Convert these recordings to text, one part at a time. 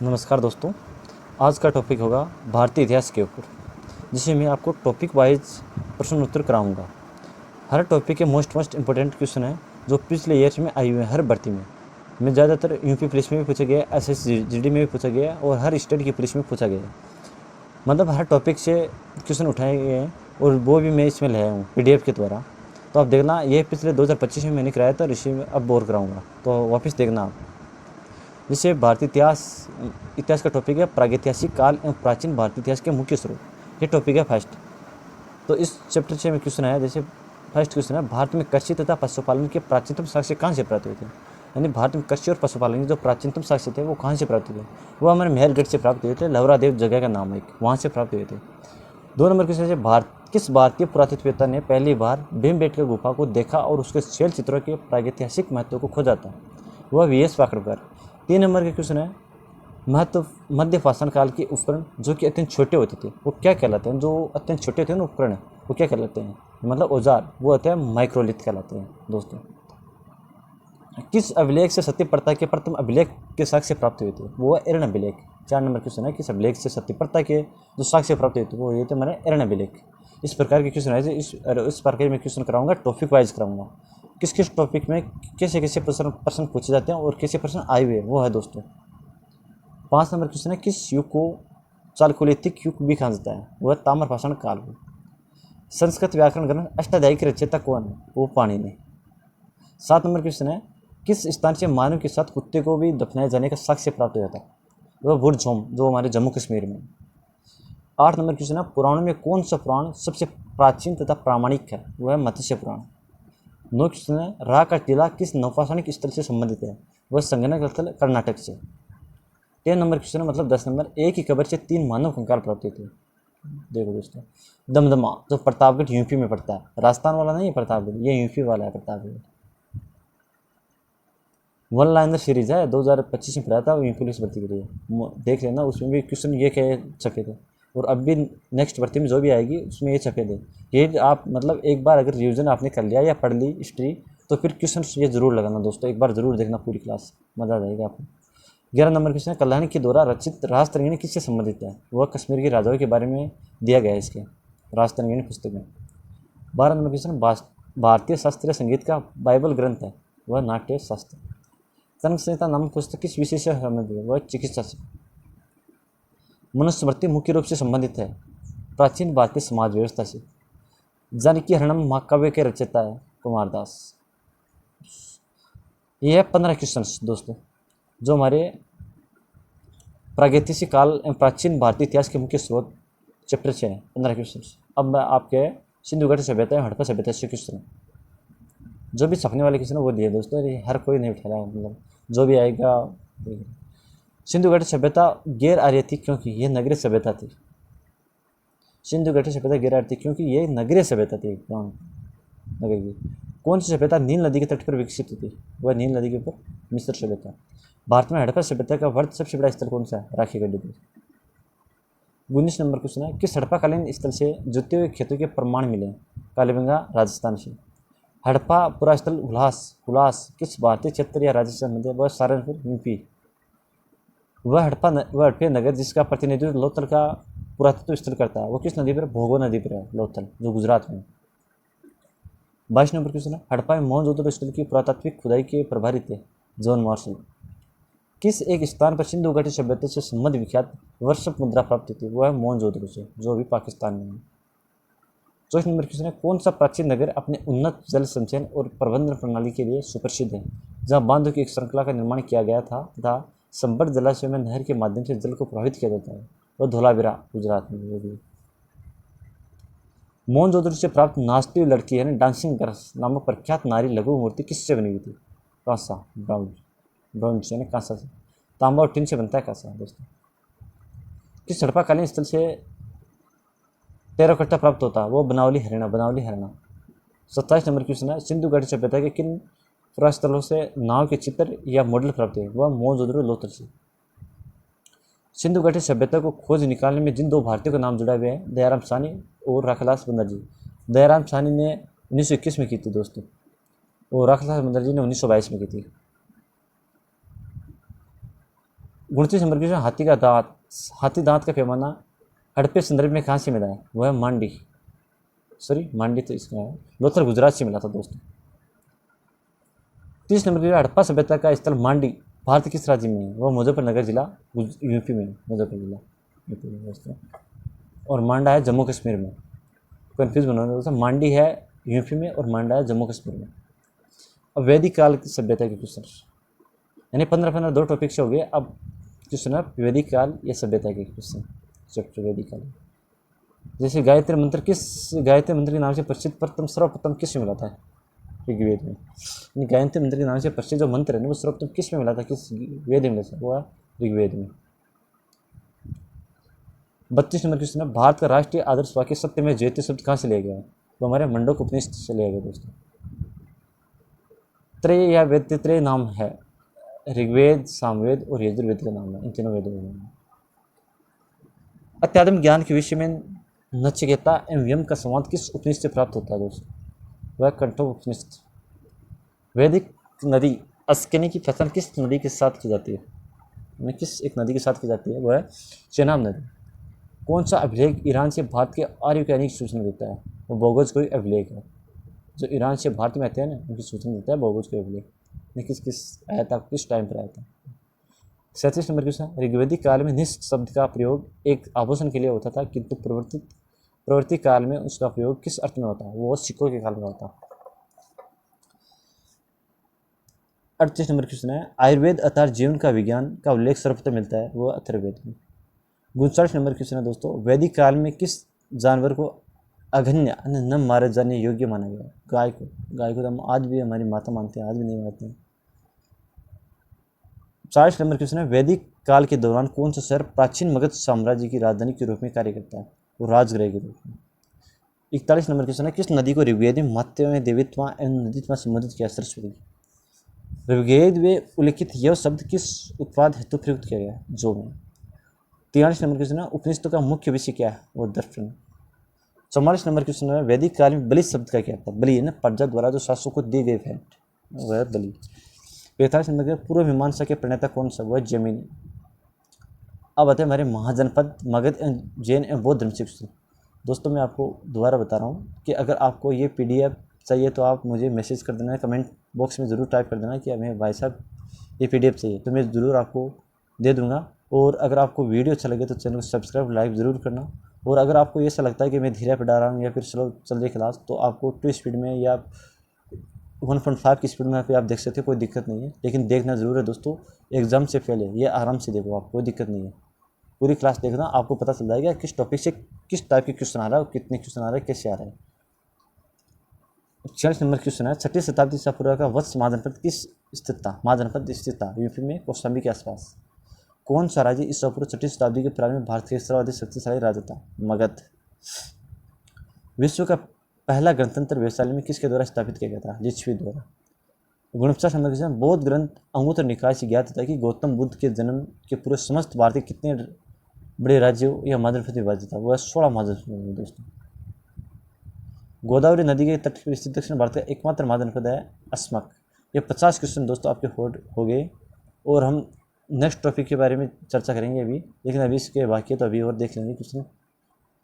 नमस्कार दोस्तों, आज का टॉपिक होगा भारतीय इतिहास के ऊपर, जिसे मैं आपको टॉपिक वाइज प्रश्न उत्तर कराऊंगा। हर टॉपिक के मोस्ट इंपॉर्टेंट क्वेश्चन है जो पिछले ईयर्स में आई हुए हैं हर भर्ती में ज़्यादातर यूपी पुलिस में भी पूछा गया, SSGD में भी पूछा गया और हर स्टेट की पुलिस में पूछा गया। मतलब हर टॉपिक से क्वेश्चन उठाए गए हैं और वो भी मैं इसमें लाया हूँ PDF के द्वारा। तो आप देखना, ये पिछले 2025 में मैंने कराया था और इसी में अब बोर कराऊँगा, तो वापस देखना आप। जिससे भारतीय इतिहास का टॉपिक है प्रागैतिहासिक काल एवं प्राचीन भारतीय इतिहास के मुख्य स्रोत। ये टॉपिक है फर्स्ट। तो इस चैप्टर से में क्वेश्चन आया, जैसे फर्स्ट क्वेश्चन है, भारत में कृषि तथा पशुपालन के प्राचीनतम साक्ष्य कहाँ से प्राप्त हुए थे। यानी भारत में कृषि और पशुपालन के जो प्राचीनतम साक्ष्य थे वो कहाँ से प्राप्त हुए। वो हमारे मेहरगढ़ से प्राप्त हुए थे। लवरादेव जगह का नाम है, वहाँ से प्राप्त हुए थे। 2 नंबर क्वेश्चन है, किस भारतीय पुरातत्ववेत्ता ने पहली बार भीमबेटका गुफा को देखा और उसके शैल चित्रों के प्रागैतिहासिक महत्व को खोजा था। वह VS पाकड़कर। 3 नंबर के क्वेश्चन है, मध्य पाषाण काल के उपकरण जो कि अत्यंत छोटे होते थे वो क्या कहलाते हैं। जो अत्यंत छोटे होते हैं ना उपकरण वो क्या कहलाते हैं, मतलब औजार, वो होते हैं माइक्रोलिथ कहलाते हैं। दोस्तों, किस अभिलेख से सती प्रथा के प्रथम अभिलेख के साक्ष्य प्राप्त हुए थे, वो है एरण अभिलेख। 4 नंबर क्वेश्चन है, किस अभिलेख से सती प्रथा के जो साक्ष्य प्राप्त हुए थे वो ये थे हमारे एरण अभिलेख। इस प्रकार के क्वेश्चन आए थे। इस प्रकार में क्वेश्चन कराऊंगा, टॉपिक वाइज कराऊंगा। किस किस टॉपिक में कैसे कैसे प्रश्न पूछे जाते हैं और कैसे प्रश्न आए हुए वो है दोस्तों। 5 नंबर क्वेश्चन है, किस युग को चालकोलिथिक युग भी कहा जाता है, वह ताम्रपाषाण काल को। संस्कृत व्याकरण ग्रंथ अष्टाध्यायी के रचयिता कौन है, वो पाणिनि। 7 नंबर क्वेश्चन है, किस स्थान से मानव के साथ कुत्ते को भी दफनाए जाने का साक्ष्य प्राप्त हो जाता है, वह बुरझोम, जो हमारे जम्मू कश्मीर में। 8 नंबर क्वेश्चन है, पुराणों में कौन सा पुराण सबसे प्राचीन तथा प्रामाणिक है, वह है मत्स्य पुराण। 9 क्वेश्चन है, रा का टीला किस नौपाषाणिक स्थल से संबंधित है, वह संगणक स्थल कर्नाटक से। 10 नंबर क्वेश्चन है, मतलब 10 नंबर, एक ही कब्र से 3 मानव कंकाल प्राप्त हुए थे। देखो दोस्तों, दमदमा जो प्रतापगढ़ यूपी में पड़ता है, राजस्थान वाला नहीं है प्रतापगढ़, ये यूपी वाला है प्रतापगढ़। वन लाइनर सीरीज है, 2025 में पढ़ाया था, यूपी पुलिस भर्ती के लिए देख लेना। उसमें भी क्वेश्चन ये क्या छपे थे और अब भी नेक्स्ट भर्ती में जो भी आएगी उसमें ये छपे थे। ये आप मतलब एक बार अगर रिविजन आपने कर लिया या पढ़ ली हिस्ट्री तो फिर क्वेश्चन ये जरूर लगाना दोस्तों, एक बार जरूर देखना पूरी क्लास, मजा आ जाएगा आपको। 11 नंबर क्वेश्चन है, कल्याणी के द्वारा रचित राजतरंगिणी किससे संबंधित है, वह कश्मीर के राजाओं के बारे में दिया गया है इसके राजतरंगिणी पुस्तक में। 12 नंबर क्वेश्चन, भारतीय शास्त्रीय संगीत का बाइबल ग्रंथ है, वह नाट्य शास्त्र। चरक संहिता नामक पुस्तक किस विषय से संबंधित है, वह चिकित्सा से। मनुस्मृति मुख्य रूप से संबंधित है प्राचीन भारतीय समाज व्यवस्था से। जानकी हरणम महाकाव्य के रचयिता है कुमारदास। यह है 15 क्वेश्चन दोस्तों जो हमारे प्रागैतिहासिक काल एवं प्राचीन भारतीय इतिहास के मुख्य स्रोत चैप्टर से है। 15 क्वेश्चन। अब मैं आपके सिंधु घाटी सभ्यता एवं हड़प्पा सभ्यता से क्वेश्चन, जो भी छपने वाले क्वेश्चन वो दिए दोस्तों, हर कोई नहीं उठा रहा, मतलब जो भी आएगा। सिंधु घाटी सभ्यता गैर आर्य थी क्योंकि यह नगरीय सभ्यता थी। सिंधु घाटी सभ्यता गैर आर्य थी क्योंकि यह नगरीय सभ्यता थी। नगर की कौन सी सभ्यता नील नदी के तट पर विकसित हुई थी, वह नील नदी के ऊपर मिस्र सभ्यता। भारत में हड़प्पा सभ्यता का वर्ष सबसे बड़ा स्थल कौन सा है, राखी गढ़ी। 19 नंबर क्वेश्चन है, किस हड़प्पाकालीन स्थल से जुते हुए खेतों के प्रमाण मिले, कालीबंगा राजस्थान से। हड़प्पा पूरा स्थल हुलास किस भारतीय क्षेत्र या राज्य से संबंधित है, वह सहारनपुर यूपी। वह हड़प्पा नगर जिसका प्रतिनिधित्व लोथल का पुरातत्व स्थल करता है वो किस नदी पर, भोगो नदी पर है लोथल, जो गुजरात में। 22 नंबर क्वेश्चन है, हड़प्पा में मोहनजोदड़ो स्थल की पुरातात्विक खुदाई के प्रभारी थे जॉन मार्शल। किस एक स्थान पर सिंधु घाटी सभ्यता से संबंध विख्यात वर्षप मुद्रा प्राप्त हुई थी, वह है मोहनजोदड़ो से, जो अभी पाकिस्तान में है। 24 नंबर क्वेश्चन है, कौन सा प्राचीन नगर अपने उन्नत जल संचयन और प्रबंधन प्रणाली के लिए सुप्रसिद्ध है, जहां बांधों की एक श्रृंखला का निर्माण किया गया था तथा संबद्ध जलाशय में नहर के माध्यम से जल को प्रभावित किया जाता है, वह धोलावीरा गुजरात में। वो भी मोहनजोदड़ो से प्राप्त नाचती लड़की यानी डांसिंग गर्ल्स नामक प्रख्यात नारी लघु मूर्ति किससे बनी हुई थी, कांसा, ब्रॉन्ज यानी कांसा से। तांबा और टिन से बनता है कांसा दोस्तों। किस हड़प्पाकालीन स्थल से टेराकोटा प्राप्त होता है, वो बनावली हरियाणा। 27 नंबर क्वेश्चन है, सिंधु घाटी सभ्यता के किन पुरास्थलों से नाव के चित्र या मॉडल प्राप्त हुए, वह मोहनजोदड़ो लोथल से। सिंधु घाटी सभ्यता को खोज निकालने में जिन 2 भारतीयों का नाम जुड़ा हुआ है, दयाराम साहनी और राखलास बंदरजी। दयाराम साहनी ने 1921 में की थी दोस्तों और राखलास बंदरजी ने 1922 में की थी। 29 नंबर क्वेश्चन, हाथी दांत का पैमाना हड़प्पे संदर्भ में कहाँ से मिला है? वह मांडी, मांडी तो इसका है, लोथल गुजरात से मिला था दोस्तों। 30 नंबर क्वेश्चन, हड़प्पा सभ्यता का स्थल मांडी भारत किस राज्य में है? वह मुजफ्फरनगर जिला यूपी में, मुजफ्फर जिला यूपी में दोस्तों। और मांडा है जम्मू कश्मीर में, कन्फ्यूज बना दोस्तों, मांडी है यूपी में और मांडा है जम्मू कश्मीर में। अब वैदिक काल की सभ्यता के क्वेश्चन, यानी 15 2 टॉपिक से हो गए। अब क्वेश्चन है वैदिक काल या सभ्यता के क्वेश्चन, चैप्टर वैदिक काल। जैसे गायत्री मंत्र के नाम से प्रसिद्ध सर्वप्रथम किस में मिला था? ऋग्वेद में। यानी गायत्री मंत्र के नाम से प्रसिद्ध जो मंत्र है ना, वो सर्वप्रथम किस में मिला था? किस वेद में मिला था? वो है ऋग्वेद में। 32 नंबर क्वेश्चन है, भारत का राष्ट्रीय आदर्श वाक्य सत्य में जयते शब्द कहाँ से लिया गया है? तो हमारे मंडोक उपनिषद से लिया गया दोस्तों। त्रय या वेद, त्रय नाम है, ऋग्वेद, सामवेद और यजुर्वेद का नाम है, इन तीनों वेदों का नाम है। अत्यात्म ज्ञान के विषय में नचिकेता एवं यम का संवाद किस उपनिषद से प्राप्त होता है दोस्तों? वह कंठोप उपनिषद। वैदिक नदी अस्किनी की पहचान किस नदी के साथ की जाती है? किस एक नदी के साथ की जाती है? वह है चेनाब नदी। कौन सा अभिलेख ईरान से भारत के आर्य की अनेक सूचना देता है? वो भोगोज अभिलेख है, जो ईरान से भारत में आते हैं ना, उनकी सूचना देता है भोगोज अभिलेख। किस आया था, किस टाइम पर आया था? 37 नंबर क्वेश्चन, ऋग्वेदिक काल में निष्ठ शब्द का प्रयोग एक आभूषण के लिए होता था, किंतु प्रवृत्ति काल में उसका प्रयोग किस अर्थ में होता है? वो सिक्कों के काल में होता है। 38 नंबर क्वेश्चन है, आयुर्वेद अर्थात जीवन का विज्ञान का उल्लेख सर्वप्रथम मिलता है? वो अथर्ववेद में। 39 नंबर क्वेश्चन है दोस्तों, वैदिक काल में किस जानवर को अघन्य न मारे जाने योग्य माना गया? गाय को हम आज भी हमारी माता मानते हैं, आज भी नहीं मानते हैं। 40 नंबर क्वेश्चन है, वैदिक काल के दौरान कौन सा शहर प्राचीन मगध साम्राज्य की राजधानी के रूप में कार्य करता है? वो राजगृह के रूप में। 41 नंबर क्वेश्चन है, किस नदी को ऋग्वेद में महत्व में देवित्व एवं नदीत्व संबोधित किया? सरस्वती। ऋग्वेद में उल्लिखित यह शब्द किस उत्पाद हेतु प्रयुक्त किया गया? जो में। 43 नंबर क्वेश्चन है, उपनिषदों का मुख्य विषय क्या है? वो दर्शन। 44 नंबर क्वेश्चन है, वैदिक काल में बलि शब्द का क्या था? बलि है ना, प्रजा द्वारा जो शासकों को दी गई भेंट, वह बलि। 45 नंबर के पूर्व मीमांसा के प्रणेता कौन सा? वह जैमिनी। अब आते हैं हमारे महाजनपद मगध जैन एवं बौद्ध धर्म से क्वेश्चन। दोस्तों मैं आपको दोबारा बता रहा हूँ कि अगर आपको ये PDF चाहिए तो आप मुझे मैसेज कर देना है, कमेंट बॉक्स में ज़रूर टाइप कर देना कि हमें भाई साहब ये PDF चाहिए, तो मैं ज़रूर आपको दे दूँगा। और अगर आपको वीडियो अच्छा लगे तो चैनल को सब्सक्राइब लाइक ज़रूर करना। और अगर आपको ये ऐसा लगता है कि मैं धीरे पढ़ा रहा हूँ या फिर स्लो चल रही क्लास, तो आपको 2 स्पीड में या 1.5 की स्पीड में आप देख सकते हो, कोई दिक्कत नहीं है। लेकिन देखना ज़रूर है दोस्तों, एग्ज़ाम से पहले ये आराम से देखो, आप कोई दिक्कत नहीं है। पूरी क्लास देखना, आपको पता चल जाएगा किस टॉपिक से किस टाइप के क्वेश्चन आ रहा है, कितने क्वेश्चन आ रहे हैं, कैसे आ रहे हैं। 46 नंबर क्वेश्चन है, 6वीं शताब्दी ईसा पूर्व का वत्स महाजनपद किस स्थित था? महाजनपद स्थित था यूपी में, कौशाम्बी के आसपास। कौन सा राज्य ईसा पूर्व 6वीं शताब्दी के प्रारंभ में भारत के सर्वाधिक शक्तिशाली राज्य था? मगध। विश्व का पहला गणतंत्र वैशाली में किसके द्वारा स्थापित किया गया था? लिच्छवी द्वारा। 49 नंबर क्वेश्चन, बौद्ध ग्रंथ अंगुत्तर निकाय से ज्ञात होता है कि गौतम बुद्ध के जन्म के पूर्व समस्त भारतीय कितने बड़े राज्यों या महाजनपद विभाजित था? वह 16 महाजनपद दोस्तों। गोदावरी नदी के तट पर स्थित दक्षिण भारत का एकमात्र महाजनपद है अस्मक। ये 50 क्वेश्चन दोस्तों आपके हो गए। और हम नेक्स्ट टॉपिक के बारे में चर्चा करेंगे अभी, लेकिन अभी इसके बाकी है तो अभी और देख लेंगे क्वेश्चन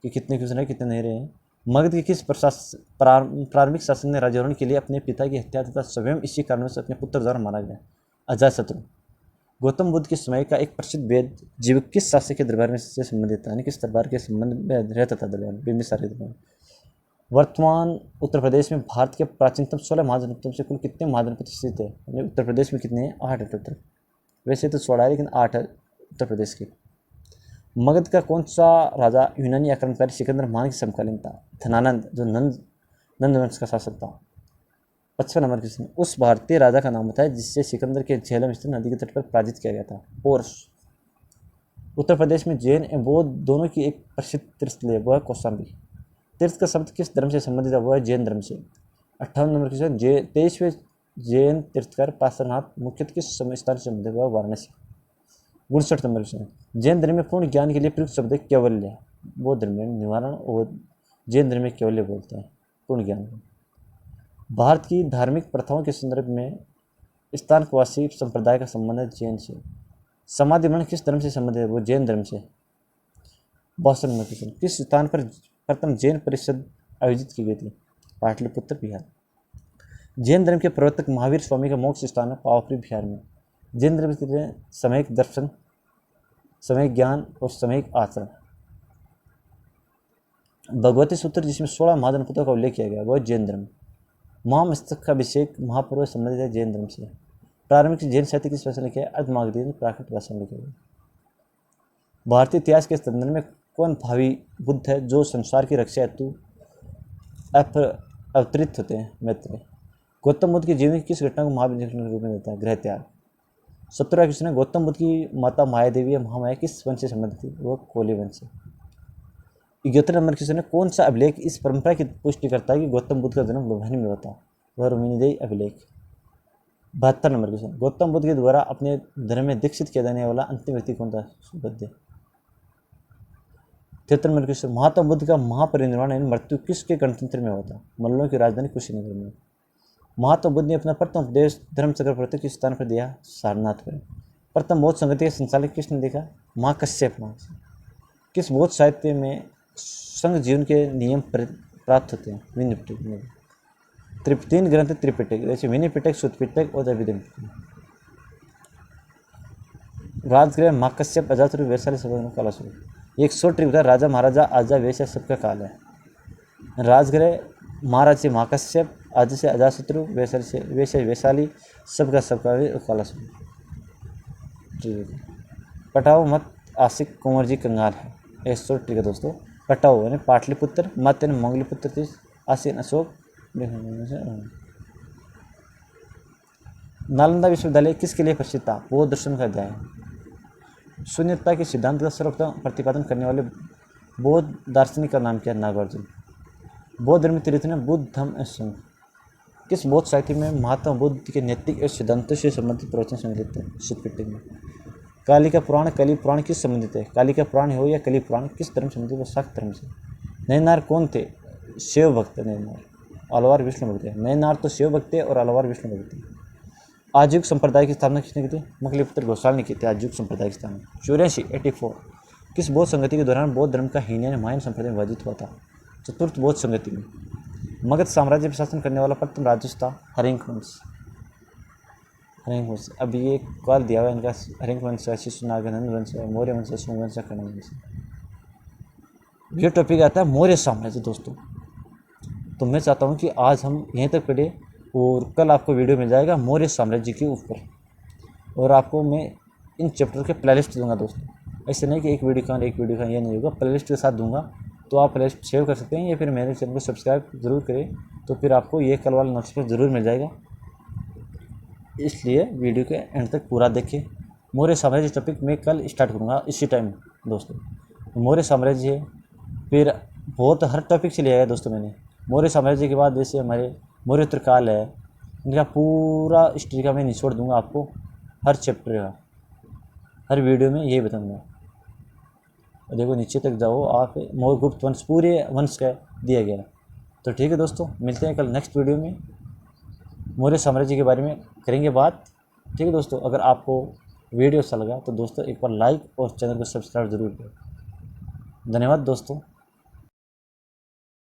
कि कितने क्वेश्चन है, कितने नहीं रहे हैं। मगध के किस प्रारंभिक शासक ने राज्यारोहण के लिए अपने पिता की हत्या तथा स्वयं इसी कारणों से अपने पुत्र द्वारा मारा गया? अजातशत्रु। गौतम बुद्ध के समय का एक प्रसिद्ध वेद जीव किस शासक के दरबार में से संबंधित था? यानी किस दरबार के संबंध में रहता था? दरबार में, बिंबिसार के दरबार। वर्तमान उत्तर प्रदेश में भारत के प्राचीनतम 16 महाजनपदों से कुल कितने महाजनपद स्थित है? यानी उत्तर प्रदेश में कितने हैं? 8 है टोटल। वैसे तो 16 है लेकिन 8 है उत्तर प्रदेश के। मगध का कौन सा राजा यूनानी आक्रमणकारी सिकंदर महान के समकालीन था? धनानंद, जो नंद वंश का शासक था। 55 नंबर क्वेश्चन, उस भारतीय राजा का नाम बताए जिससे सिकंदर के झेलम स्थित नदी के तट पर पराजित किया गया था? पोरस। उत्तर प्रदेश में जैन एवं बौद्ध दोनों की एक प्रसिद्ध तीर्थस्थल है, वह है कौशाम्बी। तीर्थ का शब्द किस धर्म से संबंधित है? वह है जैन धर्म से। 58 नंबर क्वेश्चन, 23वें जैन तीर्थकर पार्श्वनाथ मुख्यतः किस स्थान से संबंधित? वह वाराणसी। 59 नंबर क्वेश्चन, जैन धर्म में पूर्ण ज्ञान के लिए प्रयुक्त शब्द है कैवल्य। बौद्ध धर्म में निवारण और जैन धर्म में कैवल्य बोलते हैं पूर्ण ज्ञान को। भारत की धार्मिक प्रथाओं के संदर्भ में स्थानकवासी संप्रदाय का संबंध है जैन से। समाधि मन किस धर्म से संबंधित है? वो जैन धर्म से। 62 नंबर क्वेश्चन, किस स्थान पर प्रथम जैन परिषद आयोजित की गई थी? पाटलिपुत्र बिहार। जैन धर्म के प्रवर्तक महावीर स्वामी का मोक्ष स्थान है पावापुरी बिहार में। जैन धर्म के सामयिक दर्शन, सामयिक ज्ञान और सामयिक आचरण। भगवती सूत्र जिसमें 16 महाजनपदों का उल्लेख किया गया वह जैन धर्म। महामस्तक का अभिषेक महापर्व संबंधित है जैन धर्म से। प्रारंभिक जैन साहित्य किस भाषा में लिखे? अर्धमागधी प्राकृत भाषा में लिखे गए। भारतीय इतिहास के संदर्भ में कौन भावी बुद्ध है जो संसार की रक्षा हेतु अवतरित होते हैं? मैत्रेय। गौतम बुद्ध के जीवन की किस घटना को महाविद्यालय के रूप में देता है? गृह त्याग। 17वां क्वेश्चन है, गौतम बुद्ध की माता माया देवी या महामाया किस वंश से संबंधित थी? वह कोली वंश से। 71 नंबर क्वेश्चन है, कौन सा अभिलेख इस परंपरा की पुष्टि करता है कि गौतम बुद्ध का जन्म लुम्बिनी में होता? वह रोहिणीदेही अभिलेख। 72 नंबर क्वेश्चन, गौतम बुद्ध के द्वारा अपने धर्म में दीक्षित किया जाने वाला अंतिम व्यक्ति कौन था? सुबुद्ध। 73 नंबर क्वेश्चन, महात्मा बुद्ध का महापरिनिर्वाण यानी मृत्यु किसके गणतंत्र में होता? मल्लों की राजधानी कुशीनगर में। महात्मा बुद्ध ने अपना प्रथम उपदेश धर्म चक्र प्रत्येक किस स्थान पर दिया? सारनाथ पर। प्रथम बौद्ध संगति के संचालक किसने देखा? महाकश्यप महर्षि। किस बौद्ध साहित्य में संघ जीवन के नियम प्राप्त होते हैं? विनय पिटक में। 3 ग्रंथ त्रिपिटक, जैसे विनय पिटक, सुत्त पिटक और अभिधर्म पिटक। राजगृह महाकश्यप, अजातशत्रु, वैशाली, सभा, कालासुर। एक शॉर्ट ट्रिक था, राजा महाराजा आजा वैश्य सबका काल है। राजगृह महाराज से महाकश्यप, आज से अजातशत्रु, वैशाली से वैशाली, सबका कालासुर। पटाओ मत आशिक कुंवर जी कंगाल है। एक शॉर्ट ट्रिक है दोस्तों। पटाओ यानी पाटलिपुत्र, मत यानी मंगलीपुत्र, तीस आसीन अशोक। नालंदा विश्वविद्यालय किसके लिए प्रसिद्ध था? बौद्ध दर्शन का अध्याय। शून्यता के सिद्धांत का सर्वप्रथम प्रतिपादन करने वाले बौद्ध दार्शनिक का नाम क्या है? नागार्जुन। बौद्ध धर्म तीर्थ में बुद्ध धम्म संघ। किस बौद्ध साहित्य में महात्मा बुद्ध के नैतिक और सिद्धांतों से संबंधित प्रवचन सम्मिलित है? सुत्त में। कालिका पुराण, कली पुराण किस संबंधित है? कालिका पुराण हो या कली पुराण किस धर्म से संबंधित है? शाक्त धर्म से। नयनार कौन थे? शिव भक्त। नयनार। अलवार विष्णु भक्त है। नयनार तो शिव भक्त है और अलवार विष्णु भक्त है। आजुग संप्रदाय की स्थापना किसने की थी? मंगलीपुत्र घोषाल ने की थी आजुग संप्रदाय की स्थापना। 84 किस बौद्ध संगति के दौरान बौद्ध धर्म का हीनयान महायान संप्रदाय में विभाजित हुआ था? चतुर्थ बौद्ध संगति में। मगध साम्राज्य पर शासन करने वाला प्रथम राजवंश था हरिंक वंश। हरिंक वंश। अब ये काल दिया हुआ इनका हरिंक वंश है, शिशुनाग वंश है, मौर्य वंश है, शुंग वंश है, कण्व वंश है। ये टॉपिक आता है मौर्य साम्राज्य दोस्तों। तो मैं चाहता हूँ कि आज हम यहीं तक पढ़े और कल आपको वीडियो मिल जाएगा मौर्य साम्राज्य के ऊपर, और आपको मैं इन चैप्टर के प्लेलिस्ट दूंगा दोस्तों। ऐसे नहीं कि एक वीडियो का ये नहीं होगा, प्लेलिस्ट के साथ दूंगा। तो आप प्लेलिस्ट सेव कर सकते हैं या फिर मेरे चैनल को सब्सक्राइब जरूर करें, तो फिर आपको ये कल वाला नोटिफिकेशन ज़रूर मिल जाएगा। इसलिए वीडियो के एंड तक पूरा देखें। मौर्य साम्राज्य टॉपिक मैं कल स्टार्ट करूँगा इसी टाइम दोस्तों। मौर्य साम्राज्य है, फिर बहुत हर टॉपिक से लिया है दोस्तों मैंने। मौर्य साम्राज्य के बाद जैसे हमारे मौर्योत्तर काल है, इनका पूरा हिस्ट्री का मैं निचोड़ दूंगा आपको, हर चैप्टर का, हर वीडियो में यही बताऊंगा। देखो नीचे तक जाओ आप, मौर्यगुप्त वंश पूरे वंश का दिया गया। तो ठीक है दोस्तों, मिलते हैं कल नेक्स्ट वीडियो में, मौर्य साम्राज्य के बारे में करेंगे बात। ठीक है दोस्तों, अगर आपको वीडियो अच्छा लगा तो दोस्तों एक बार लाइक और चैनल को सब्सक्राइब जरूर करें। धन्यवाद दोस्तों।